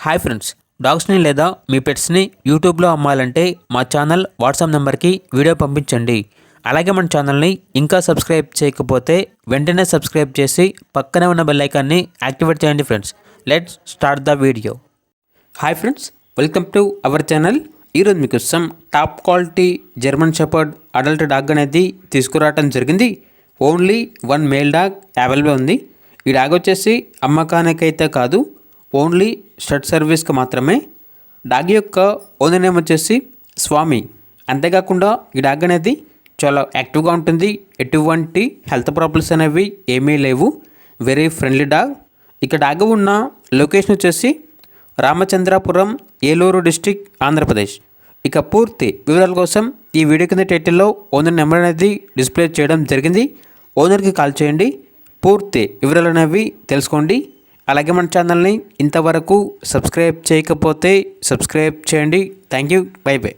Hi friends, డాగ్స్ని లేదా మీ పెట్స్ని యూట్యూబ్లో అమ్మాలంటే మా ఛానల్ వాట్సాప్ నెంబర్కి వీడియో పంపించండి. అలాగే మన ఛానల్ని ఇంకా సబ్స్క్రైబ్ చేయకపోతే వెంటనే సబ్స్క్రైబ్ చేసి పక్కనే ఉన్న బెల్ ఐకాన్ని యాక్టివేట్ చేయండి friends. Let's start the video. Hi friends, welcome to our channel. ఈరోజు మీకోసం top quality German shepherd adult dog అనేది తీసుకురావడం జరిగింది. ఓన్లీ 1 మేల్ డాగ్ అవైలబుల్ ఉంది. ఈ డాగ్ వచ్చేసి అమ్మకానికైతే కాదు, ఓన్లీ స్టడ్ సర్వీస్కి మాత్రమే. డాగ్ యొక్క ఓనర్ నేమ్ వచ్చేసి స్వామి. అంతేకాకుండా ఈ డాగ్ అనేది చాలా యాక్టివ్గా ఉంటుంది. ఎటువంటి హెల్త్ ప్రాబ్లమ్స్ అనేవి ఏమీ లేవు. Very friendly dog. ఇక డాగ్ ఉన్న లొకేషన్ వచ్చేసి రామచంద్రాపురం, ఏలూరు డిస్టిక్, ఆంధ్రప్రదేశ్. ఇక పూర్తి వివరాల కోసం ఈ వీడియో కింద టైటిల్లో ఓనర్ నెంబర్ అనేది డిస్ప్లే చేయడం జరిగింది. ఓనర్కి కాల్ చేయండి, పూర్తి వివరాలు అనేవి తెలుసుకోండి. అలాగే మన ఛానల్ని ఇంతవరకు సబ్స్క్రైబ్ చేయకపోతే సబ్స్క్రైబ్ చేయండి. Thank you. By by.